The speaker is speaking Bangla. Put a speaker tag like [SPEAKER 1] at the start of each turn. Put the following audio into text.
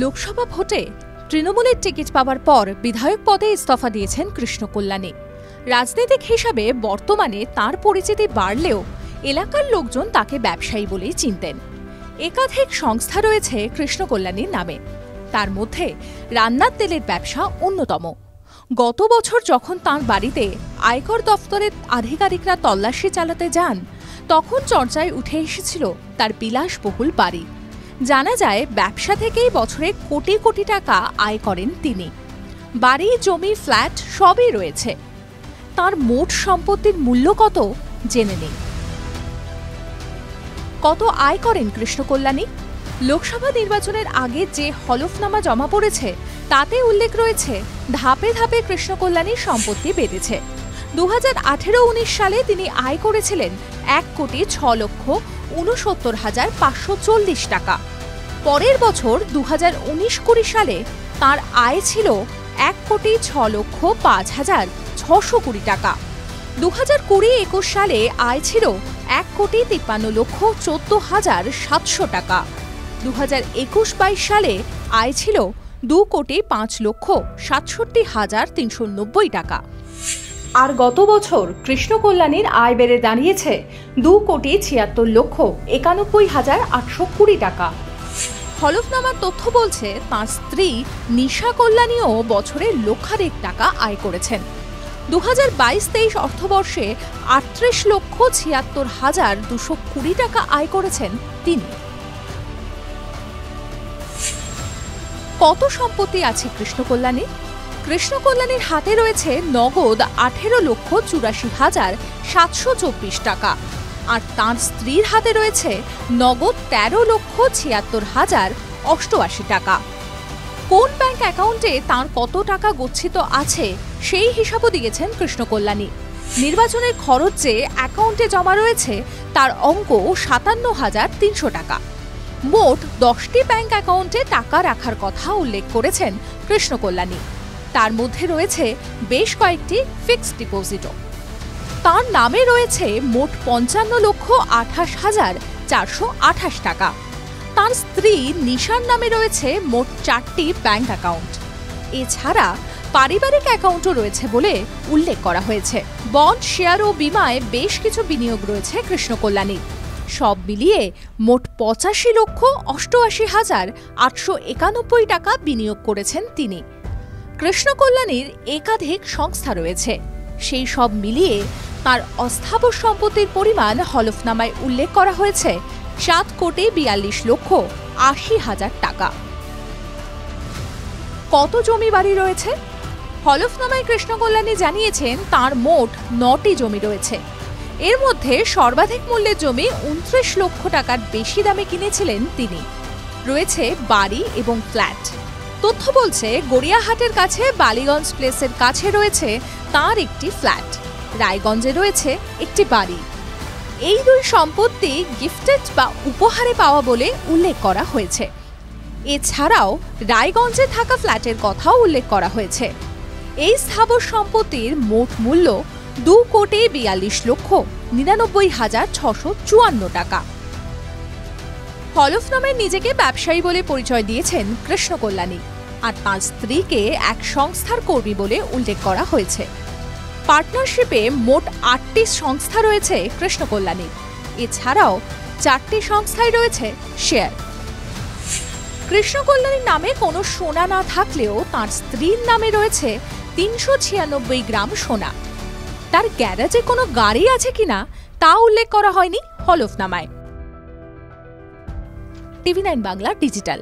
[SPEAKER 1] লোকসভা ভোটে তৃণমূলের টিকিট পাওয়ার পর বিধায়ক পদে ইস্তফা দিয়েছেন কৃষ্ণ কল্যাণী। রাজনৈতিক হিসাবে বর্তমানে তার পরিচিতি বাড়লেও এলাকার লোকজন তাকে ব্যবসায়ী বলেই চিনতেন। একাধিক সংস্থা রয়েছে কৃষ্ণ কল্যাণীর নামে, তার মধ্যে রান্নার তেলের ব্যবসা অন্যতম। গত বছর যখন তাঁর বাড়িতে আয়কর দফতরের আধিকারিকরা তল্লাশি চালাতে যান, তখন চর্চায় উঠে এসেছিল তার বিলাসবহুল বাড়ি। জানা যায় ব্যবসা থেকেই বছরে কোটি কোটি টাকা আয় করেন তিনি। বাড়ি, জমি, ফ্ল্যাট সবই রয়েছে। তার মোট সম্পত্তির মূল্য কত জেনে নিন। কত আয় করেন কৃষ্ণ কল্যাণী? লোকসভা নির্বাচনের আগে যে হলফনামা জমা পড়েছে তাতে উল্লেখ রয়েছে ধাপে ধাপে কৃষ্ণ কল্যাণীর সম্পত্তি বেড়েছে। 2018-19 সালে তিনি আয় করেছিলেন 1,06,69,540 টাকা। পরের বছর 2019-20 সালে তাঁর আয় ছিল 1,06,05,620 টাকা। 2020-21 সালে আয় ছিল 1,53,14,700 টাকা। 2021-22 সালে আয় ছিল 2,05,67,390 টাকা। আর গত বছর কৃষ্ণ কল্যাণীর আয় বেড়ে দাঁড়িয়েছে 2,76,91,820 টাকা। হলফনামার তথ্য বলছে তাঁর স্ত্রী নিশা কল্যাণীও বছরে লক্ষাধিক টাকা আয় করেছেন। 2022-23 অর্থবর্ষে 38,76,220 টাকা আয় করেছেন তিনি। কত সম্পত্তি আছে কৃষ্ণ কল্যাণীর? কৃষ্ণ কল্যাণীর হাতে রয়েছে নগদ 18,84,724 টাকা, আর তাঁর স্ত্রীর হাতে রয়েছে নগদ 13,76,088 টাকা। কোন ব্যাংক অ্যাকাউন্টে তাঁর কত টাকা গচ্ছিত আছে সেই হিসাবও দিয়েছেন কৃষ্ণ কল্যাণী। নির্বাচনের খরচ যে অ্যাকাউন্টে জমা রয়েছে তার অঙ্ক 57,300 টাকা। মোট 10টি ব্যাংক অ্যাকাউন্টে টাকা রাখার কথা উল্লেখ করেছেন কৃষ্ণ কল্যাণী। তার মধ্যে রয়েছে বেশ কয়েকটি ফিক্সড ডিপোজিটও। তার নামে রয়েছে মোট 55,28,428 টাকা। তার স্ত্রী নিশার নামে রয়েছে মোট 4টি ব্যাংক অ্যাকাউন্ট। এছাড়া পারিবারিক অ্যাকাউন্টও রয়েছে বলে উল্লেখ করা হয়েছে। বন্ড, শেয়ার ও বিমায় বেশ কিছু বিনিয়োগ রয়েছে কৃষ্ণ কল্যাণীর। সব মিলিয়ে মোট 85,88,891 টাকা বিনিয়োগ করেছেন তিনি। কৃষ্ণ কল্যাণীর একাধিক সংস্থা রয়েছে। সেই সব মিলিয়ে তার অস্থাবর সম্পত্তির পরিমাণ হলফনামায় উল্লেখ করা হয়েছে 7,42,80,000 টাকা। কত জমি বাড়ি রয়েছে? হলফনামায় কৃষ্ণ কল্যাণী জানিয়েছেন তাঁর মোট 9টি জমি রয়েছে। এর মধ্যে সর্বাধিক মূল্যের জমি 29 লক্ষ টাকার বেশি দামে কিনেছিলেন তিনি। রয়েছে বাড়ি এবং ফ্ল্যাট। তথ্য বলছে গড়িয়াহাটের কাছে বালিগঞ্জ প্লেসের কাছে রয়েছে তাঁর একটি ফ্ল্যাট, রায়গঞ্জে রয়েছে একটি বাড়ি। এই দুই সম্পত্তি গিফটেড বা উপহারে পাওয়া বলে উল্লেখ করা হয়েছে। এছাড়াও রায়গঞ্জে থাকা ফ্ল্যাটের কথাও উল্লেখ করা হয়েছে। এই স্থাবর সম্পত্তির মোট মূল্য 2,42,99,654 টাকা। হলফনামায় নিজেকে ব্যবসায়ী বলে পরিচয় দিয়েছেন কৃষ্ণ কল্যাণী, আর তাঁর স্ত্রীকে এক সংস্থার কর্মী বলে উল্লেখ করা হয়েছে। পার্টনারশিপে মোট 8টি সংস্থা রয়েছে কৃষ্ণ কল্যাণীর। এছাড়াও 4টি সংস্থায় রয়েছে শেয়ার। কৃষ্ণ কল্যাণীর নামে কোনো সোনা না থাকলেও তাঁর স্ত্রীর নামে রয়েছে 396 গ্রাম সোনা। তার গ্যারাজে কোনো গাড়ি আছে কিনা তা উল্লেখ করা হয়নি হলফনামায়। TV9 Bangla digital.